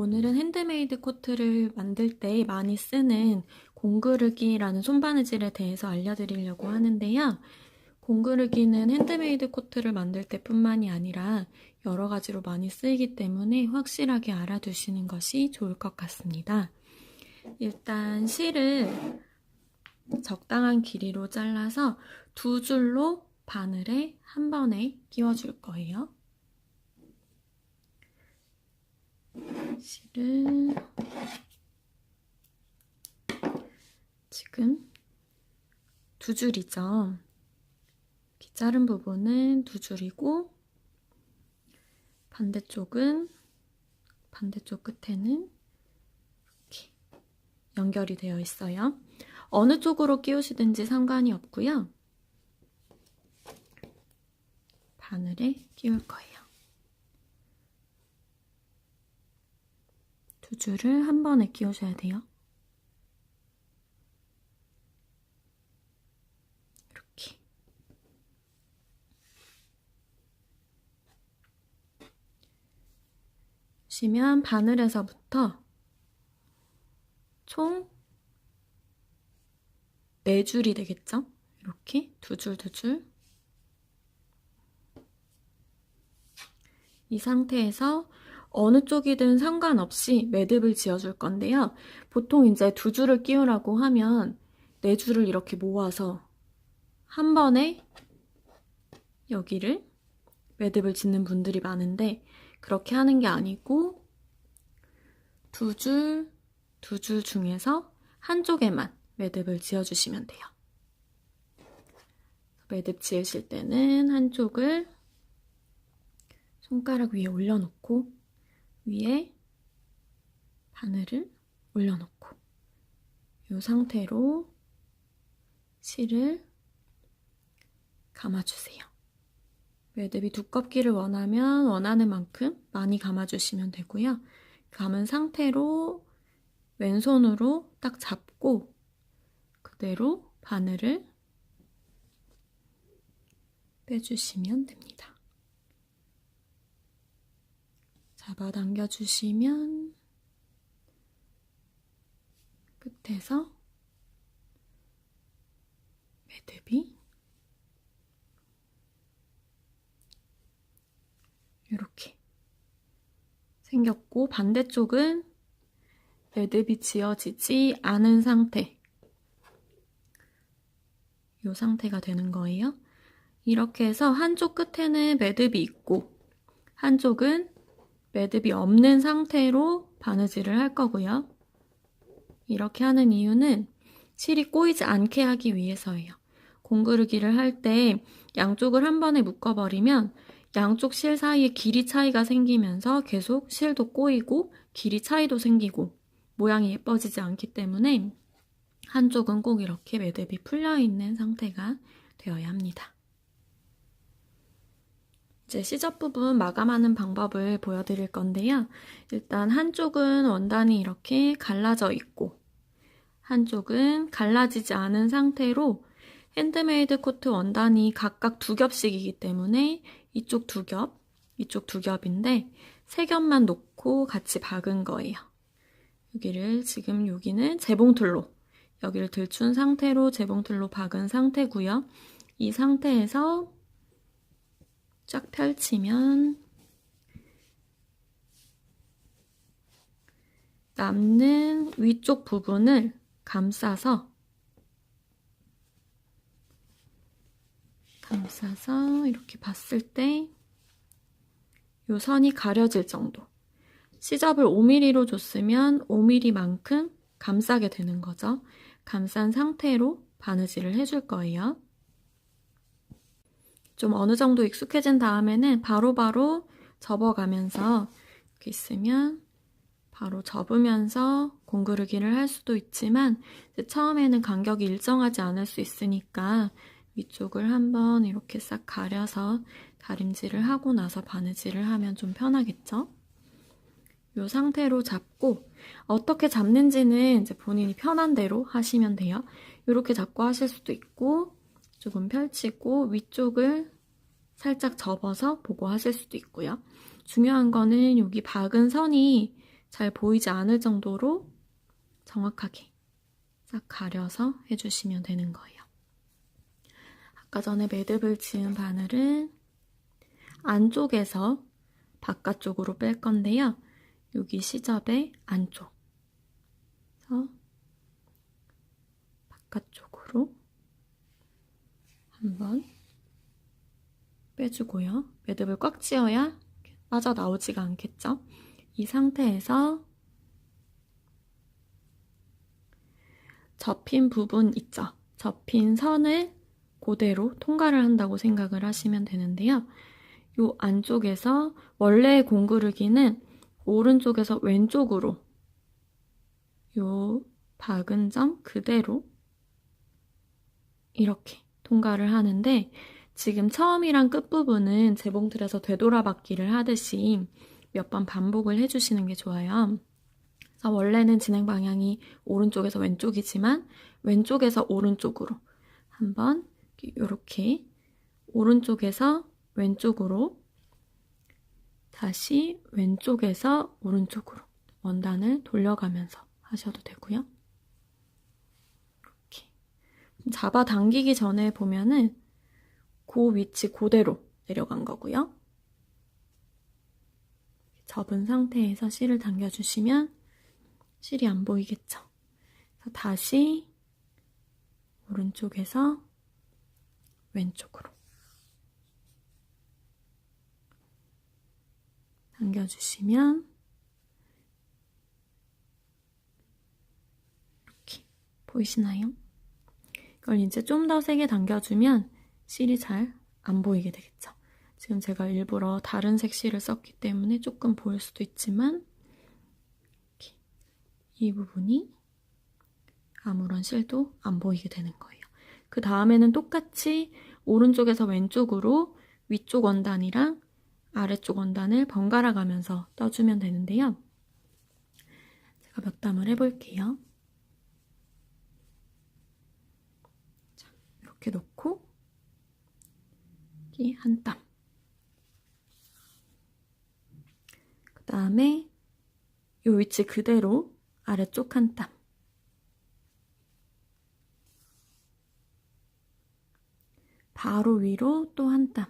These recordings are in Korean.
오늘은 핸드메이드 코트를 만들 때 많이 쓰는 공구르기라는 손바느질에 대해서 알려드리려고 하는데요. 공구르기는 핸드메이드 코트를 만들 때뿐만이 아니라 여러 가지로 많이 쓰이기 때문에 확실하게 알아두시는 것이 좋을 것 같습니다. 일단 실을 적당한 길이로 잘라서 두 줄로 바늘에 한 번에 끼워줄 거예요. 실을 지금 두 줄이죠. 이렇게 자른 부분은 두 줄이고 반대쪽 끝에는 이렇게 연결이 되어 있어요. 어느 쪽으로 끼우시든지 상관이 없고요. 바늘에 끼울 거예요. 두 줄을 한 번에 끼우셔야 돼요. 이렇게. 보시면 바늘에서부터 총 4줄이 되겠죠? 이렇게 두 줄, 두 줄. 이 상태에서 어느 쪽이든 상관없이 매듭을 지어줄 건데요. 보통 이제 두 줄을 끼우라고 하면 4줄을 이렇게 모아서 한 번에 여기를 매듭을 짓는 분들이 많은데 그렇게 하는 게 아니고 두 줄 중에서 한쪽에만 매듭을 지어주시면 돼요. 매듭 지으실 때는 한쪽을 손가락 위에 올려놓고 위에 바늘을 올려놓고 이 상태로 실을 감아주세요. 매듭이 두껍기를 원하면 원하는 만큼 많이 감아주시면 되고요. 감은 상태로 왼손으로 딱 잡고 그대로 바늘을 빼주시면 됩니다. 잡아당겨주시면 끝에서 매듭이 이렇게 생겼고 반대쪽은 매듭이 지어지지 않은 상태, 이 상태가 되는 거예요. 이렇게 해서 한쪽 끝에는 매듭이 있고 한쪽은 매듭이 없는 상태로 바느질을 할 거고요. 이렇게 하는 이유는 실이 꼬이지 않게 하기 위해서예요. 공구르기를 할 때 양쪽을 한 번에 묶어버리면 양쪽 실 사이에 길이 차이가 생기면서 계속 실도 꼬이고 길이 차이도 생기고 모양이 예뻐지지 않기 때문에 한쪽은 꼭 이렇게 매듭이 풀려있는 상태가 되어야 합니다. 이제 시접 부분 마감하는 방법을 보여드릴 건데요. 일단 한쪽은 원단이 이렇게 갈라져 있고 한쪽은 갈라지지 않은 상태로 핸드메이드 코트 원단이 각각 2겹씩이기 때문에 이쪽 2겹, 이쪽 2겹인데 3겹만 놓고 같이 박은 거예요. 여기는 재봉틀로, 여기를 들춘 상태로 재봉틀로 박은 상태고요. 이 상태에서 쫙 펼치면 남는 위쪽 부분을 감싸서 이렇게 봤을 때 이 선이 가려질 정도. 시접을 5mm로 줬으면 5mm만큼 감싸게 되는 거죠. 감싼 상태로 바느질을 해줄 거예요. 좀 어느 정도 익숙해진 다음에는 바로바로 접어가면서 이렇게 있으면 바로 접으면서 공구르기를 할 수도 있지만 처음에는 간격이 일정하지 않을 수 있으니까 위쪽을 한번 이렇게 싹 가려서 다림질을 하고 나서 바느질을 하면 좀 편하겠죠? 이 상태로 잡고 어떻게 잡는지는 이제 본인이 편한 대로 하시면 돼요. 이렇게 잡고 하실 수도 있고 조금 펼치고 위쪽을 살짝 접어서 보고 하실 수도 있고요. 중요한 거는 여기 박은 선이 잘 보이지 않을 정도로 정확하게 싹 가려서 해주시면 되는 거예요. 아까 전에 매듭을 지은 바늘은 안쪽에서 바깥쪽으로 뺄 건데요. 여기 시접의 안쪽, 그래서 바깥쪽으로 한번 빼주고요. 매듭을 꽉 쥐어야 빠져나오지가 않겠죠? 이 상태에서 접힌 부분 있죠? 접힌 선을 그대로 통과를 한다고 생각을 하시면 되는데요. 이 안쪽에서 원래의 공구르기는 오른쪽에서 왼쪽으로 이 박은 점 그대로 이렇게 통과를 하는데 지금 처음이랑 끝부분은 재봉틀에서 되돌아받기를 하듯이 몇 번 반복을 해주시는 게 좋아요. 그래서 원래는 진행 방향이 오른쪽에서 왼쪽이지만 왼쪽에서 오른쪽으로 한번 이렇게 오른쪽에서 왼쪽으로 다시 왼쪽에서 오른쪽으로 원단을 돌려가면서 하셔도 되고요. 이렇게 잡아당기기 전에 보면은 그 위치 그대로 내려간 거고요. 접은 상태에서 실을 당겨주시면 실이 안 보이겠죠? 그래서 다시 오른쪽에서 왼쪽으로 당겨주시면 이렇게 보이시나요? 이걸 이제 좀 더 세게 당겨주면 실이 잘 안 보이게 되겠죠? 지금 제가 일부러 다른 색 실을 썼기 때문에 조금 보일 수도 있지만 이렇게 이 부분이 아무런 실도 안 보이게 되는 거예요. 그 다음에는 똑같이 오른쪽에서 왼쪽으로 위쪽 원단이랑 아래쪽 원단을 번갈아 가면서 떠주면 되는데요. 제가 몇 담을 해볼게요. 자, 이렇게 놓고 여기 한 땀. 그 다음에 이 위치 그대로 아래쪽 한 땀. 바로 위로 또 한 땀.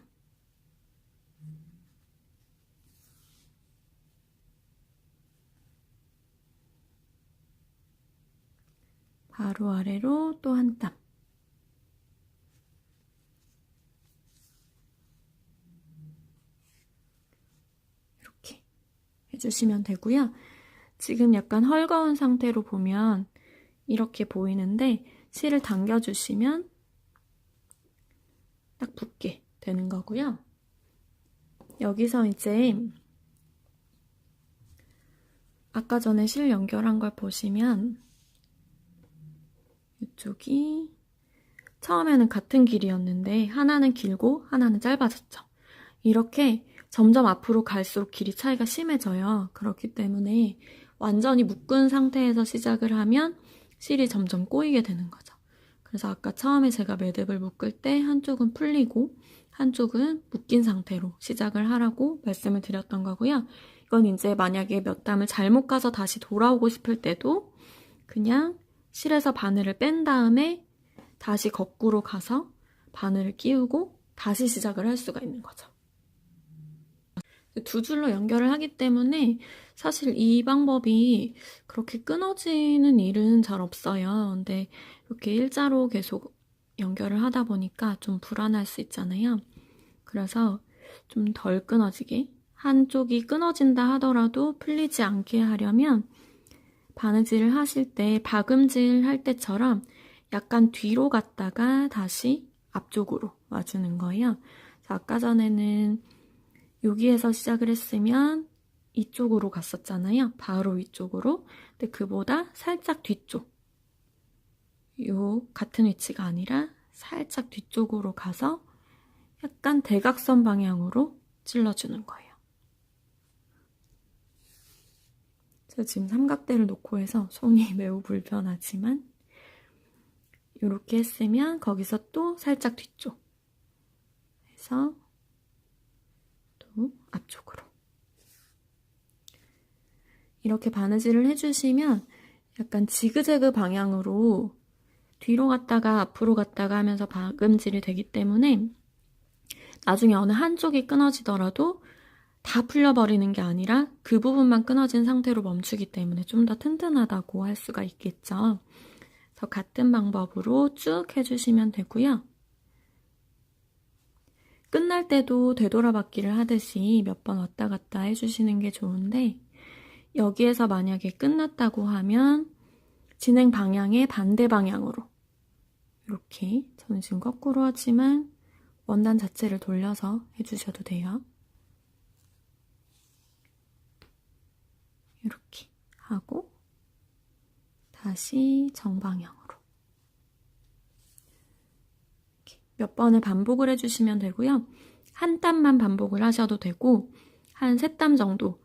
바로 아래로 또 한 땀. 이렇게 해주시면 되고요. 지금 약간 헐거운 상태로 보면 이렇게 보이는데 실을 당겨주시면 딱 붙게 되는 거고요. 여기서 이제 아까 전에 실 연결한 걸 보시면 이쪽이 처음에는 같은 길이었는데 하나는 길고 하나는 짧아졌죠. 이렇게 점점 앞으로 갈수록 길이 차이가 심해져요. 그렇기 때문에 완전히 묶은 상태에서 시작을 하면 실이 점점 꼬이게 되는 거죠. 그래서 아까 처음에 제가 매듭을 묶을 때 한쪽은 풀리고 한쪽은 묶인 상태로 시작을 하라고 말씀을 드렸던 거고요. 이건 이제 만약에 몇 담을 잘못 가서 다시 돌아오고 싶을 때도 그냥 실에서 바늘을 뺀 다음에 다시 거꾸로 가서 바늘을 끼우고 다시 시작을 할 수가 있는 거죠. 두 줄로 연결을 하기 때문에 사실 이 방법이 그렇게 끊어지는 일은 잘 없어요. 근데 이렇게 일자로 계속 연결을 하다 보니까 좀 불안할 수 있잖아요. 그래서 좀 덜 끊어지게 한쪽이 끊어진다 하더라도 풀리지 않게 하려면 바느질을 하실 때 박음질 할 때처럼 약간 뒤로 갔다가 다시 앞쪽으로 와주는 거예요. 아까 전에는 여기에서 시작을 했으면 이쪽으로 갔었잖아요. 바로 위쪽으로. 근데 그보다 살짝 뒤쪽. 요 같은 위치가 아니라 살짝 뒤쪽으로 가서 약간 대각선 방향으로 찔러주는 거예요. 제가 지금 삼각대를 놓고 해서 손이 매우 불편하지만 이렇게 했으면 거기서 또 살짝 뒤쪽 해서 또 앞쪽으로 이렇게 바느질을 해주시면 약간 지그재그 방향으로 뒤로 갔다가 앞으로 갔다가 하면서 박음질이 되기 때문에 나중에 어느 한쪽이 끊어지더라도 다 풀려버리는 게 아니라 그 부분만 끊어진 상태로 멈추기 때문에 좀 더 튼튼하다고 할 수가 있겠죠. 그래서 같은 방법으로 쭉 해주시면 되고요. 끝날 때도 되돌아받기를 하듯이 몇 번 왔다 갔다 해주시는 게 좋은데 여기에서 만약에 끝났다고 하면 진행 방향의 반대 방향으로 이렇게 저는 지금 거꾸로 하지만 원단 자체를 돌려서 해주셔도 돼요. 이렇게 하고 다시 정방향으로 이렇게 몇 번을 반복을 해주시면 되고요. 한 땀만 반복을 하셔도 되고 한 3땀 정도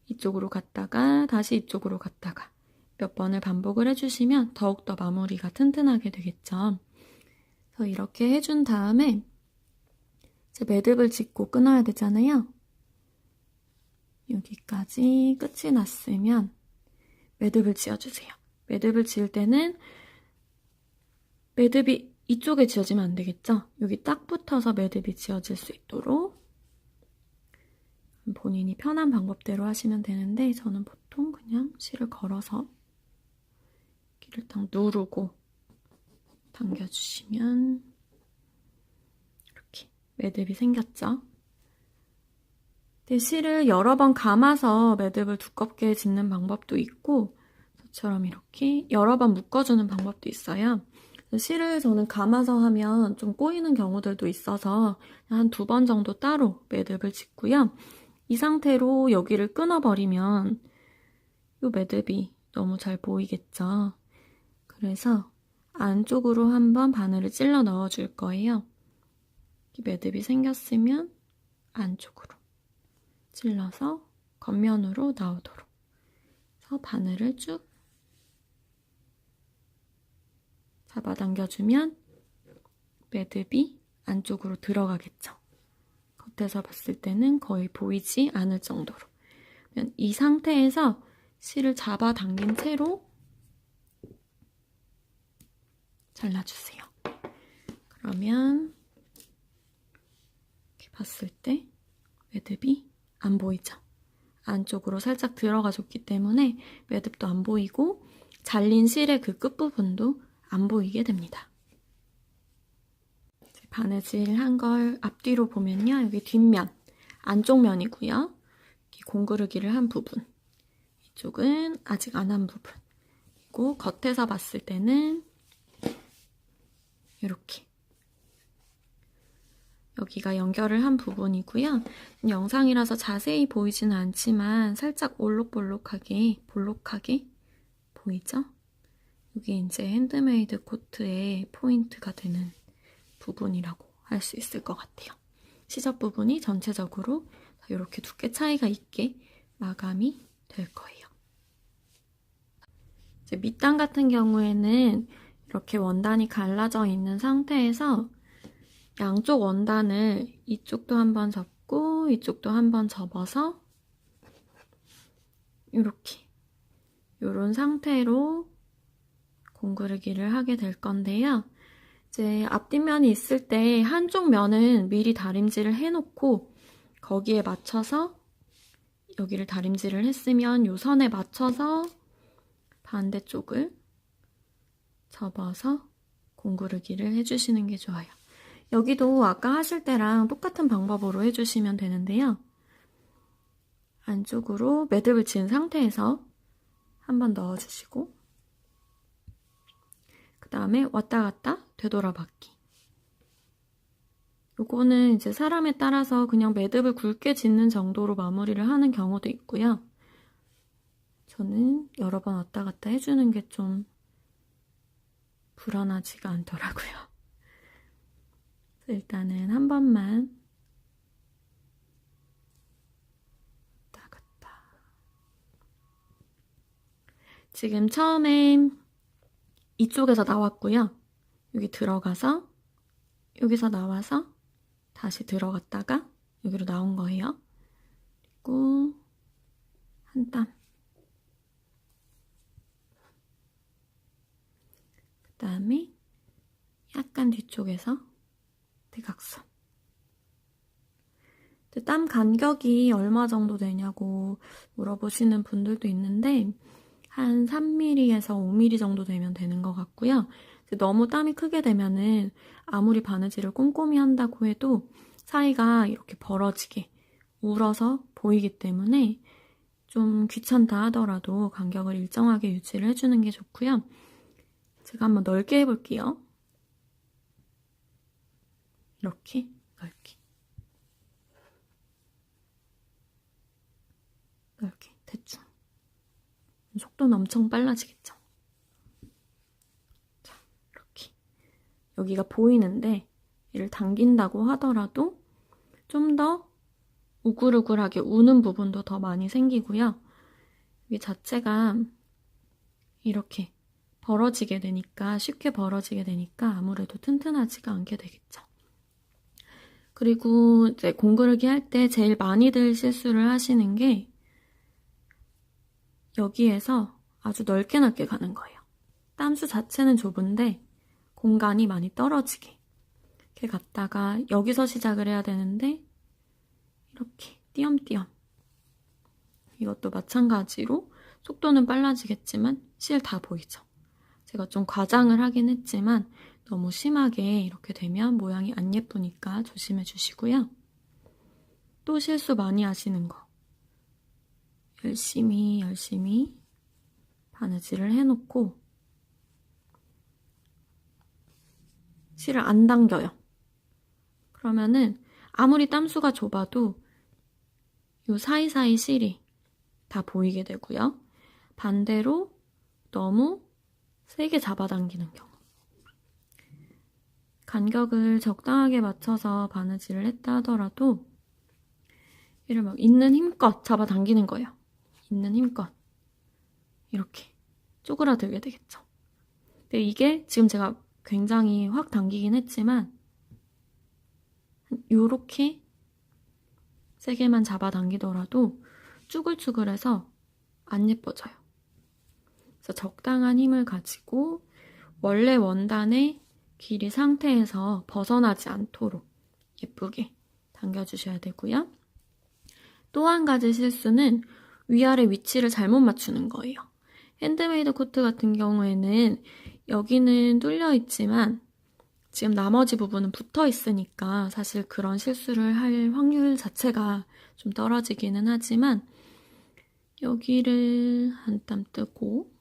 이쪽으로 갔다가 다시 이쪽으로 갔다가 몇 번을 반복을 해주시면 더욱더 마무리가 튼튼하게 되겠죠. 그래서 이렇게 해준 다음에 이제 매듭을 짓고 끊어야 되잖아요. 여기까지 끝이 났으면 매듭을 지어주세요. 매듭을 지을 때는 매듭이 이쪽에 지어지면 안 되겠죠? 여기 딱 붙어서 매듭이 지어질 수 있도록 본인이 편한 방법대로 하시면 되는데 저는 보통 그냥 실을 걸어서 여기를 딱 누르고 당겨주시면 이렇게 매듭이 생겼죠? 근데 실을 여러 번 감아서 매듭을 두껍게 짓는 방법도 있고 저처럼 이렇게 여러 번 묶어주는 방법도 있어요. 실을 저는 감아서 하면 좀 꼬이는 경우들도 있어서 한 2번 정도 따로 매듭을 짓고요. 이 상태로 여기를 끊어버리면 이 매듭이 너무 잘 보이겠죠. 그래서 안쪽으로 한번 바늘을 찔러 넣어줄 거예요. 이 매듭이 생겼으면 안쪽으로 찔러서 겉면으로 나오도록 그래서 바늘을 쭉 잡아당겨주면 매듭이 안쪽으로 들어가겠죠. 겉에서 봤을 때는 거의 보이지 않을 정도로 이 상태에서 실을 잡아당긴 채로 잘라주세요. 그러면 이렇게 봤을 때 매듭이 안 보이죠? 안쪽으로 살짝 들어가 줬기 때문에 매듭도 안 보이고 잘린 실의 그 끝부분도 안 보이게 됩니다. 바느질 한 걸 앞뒤로 보면요. 여기 뒷면, 안쪽 면이고요. 여기 공구르기를 한 부분. 이쪽은 아직 안 한 부분. 그리고 겉에서 봤을 때는 이렇게 여기가 연결을 한 부분이고요. 영상이라서 자세히 보이지는 않지만 살짝 볼록하게 보이죠? 이게 이제 핸드메이드 코트의 포인트가 되는 부분이라고 할 수 있을 것 같아요. 시접 부분이 전체적으로 이렇게 두께 차이가 있게 마감이 될 거예요. 이제 밑단 같은 경우에는 이렇게 원단이 갈라져 있는 상태에서 양쪽 원단을 이쪽도 한번 접고 이쪽도 한번 접어서 이렇게 이런 상태로 공구르기를 하게 될 건데요. 이제 앞뒷면이 있을 때 한쪽 면은 미리 다림질을 해놓고 거기에 맞춰서 여기를 다림질을 했으면 이 선에 맞춰서 반대쪽을 접어서 공구르기를 해주시는 게 좋아요. 여기도 아까 하실 때랑 똑같은 방법으로 해주시면 되는데요. 안쪽으로 매듭을 지은 상태에서 한번 넣어주시고 그 다음에 왔다 갔다 되돌아받기. 요거는 이제 사람에 따라서 그냥 매듭을 굵게 짓는 정도로 마무리를 하는 경우도 있고요. 저는 여러 번 왔다 갔다 해주는 게 좀 불안하지가 않더라고요. 일단은 한 번만 왔다 갔다. 지금 처음엔 이쪽에서 나왔고요. 여기 들어가서 여기서 나와서 다시 들어갔다가 여기로 나온 거예요. 그리고 한 땀 그다음에 약간 뒤쪽에서 대각선. 땀 간격이 얼마 정도 되냐고 물어보시는 분들도 있는데 한 3mm에서 5mm 정도 되면 되는 것 같고요. 너무 땀이 크게 되면은 아무리 바느질을 꼼꼼히 한다고 해도 사이가 이렇게 벌어지게 울어서 보이기 때문에 좀 귀찮다 하더라도 간격을 일정하게 유지를 해주는 게 좋고요. 제가 한번 넓게 해볼게요. 이렇게 넓게. 넓게 대충. 속도는 엄청 빨라지겠죠? 자, 이렇게. 여기가 보이는데 얘를 당긴다고 하더라도 좀 더 우글우글하게 우는 부분도 더 많이 생기고요. 이 자체가 이렇게 벌어지게 되니까, 쉽게 벌어지게 되니까 아무래도 튼튼하지가 않게 되겠죠. 그리고 이제 공그르기 할 때 제일 많이들 실수를 하시는 게 여기에서 아주 넓게 가는 거예요. 땀수 자체는 좁은데 공간이 많이 떨어지게 이렇게 갔다가 여기서 시작을 해야 되는데 이렇게 띄엄띄엄. 이것도 마찬가지로 속도는 빨라지겠지만 실 다 보이죠? 제가 좀 과장을 하긴 했지만 너무 심하게 이렇게 되면 모양이 안 예쁘니까 조심해 주시고요. 또 실수 많이 하시는 거. 열심히 바느질을 해놓고 실을 안 당겨요. 그러면은 아무리 땀수가 좁아도 이 사이사이 실이 다 보이게 되고요. 반대로 너무 세게 잡아당기는 경우. 간격을 적당하게 맞춰서 바느질을 했다 하더라도 얘를 막 있는 힘껏 잡아당기는 거예요. 있는 힘껏. 이렇게 쪼그라들게 되겠죠. 근데 이게 지금 제가 굉장히 확 당기긴 했지만 요렇게 세게만 잡아당기더라도 쭈글쭈글해서 안 예뻐져요. 그래서 적당한 힘을 가지고 원래 원단의 길이 상태에서 벗어나지 않도록 예쁘게 당겨주셔야 되고요. 또 한 가지 실수는 위아래 위치를 잘못 맞추는 거예요. 핸드메이드 코트 같은 경우에는 여기는 뚫려 있지만 지금 나머지 부분은 붙어 있으니까 사실 그런 실수를 할 확률 자체가 좀 떨어지기는 하지만 여기를 한 땀 뜨고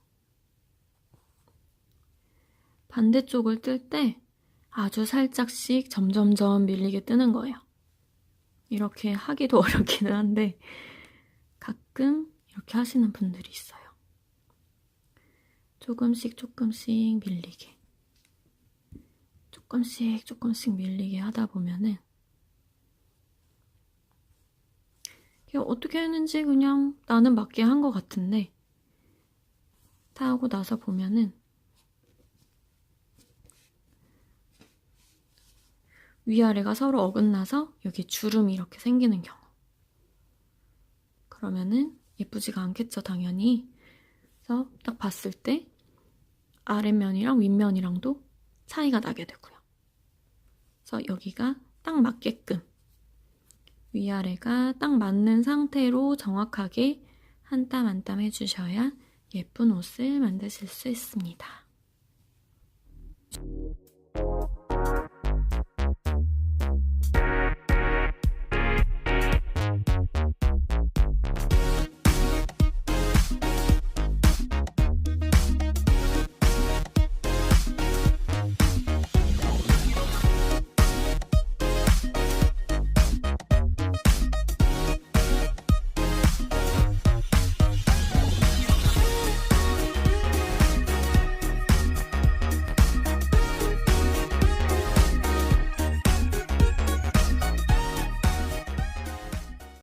반대쪽을 뜰 때 아주 살짝씩 점점점 밀리게 뜨는 거예요. 이렇게 하기도 어렵기는 한데 가끔 이렇게 하시는 분들이 있어요. 조금씩 밀리게 조금씩 밀리게 하다 보면은 어떻게 했는지 그냥 나는 맞게 한 것 같은데 다 하고 나서 보면은 위아래가 서로 어긋나서 여기 주름이 이렇게 생기는 경우. 그러면은 예쁘지가 않겠죠, 당연히. 그래서 딱 봤을 때 아랫면이랑 윗면이랑도 차이가 나게 되고요. 그래서 여기가 딱 맞게끔 위아래가 딱 맞는 상태로 정확하게 한 땀 한 땀 해주셔야 예쁜 옷을 만드실 수 있습니다.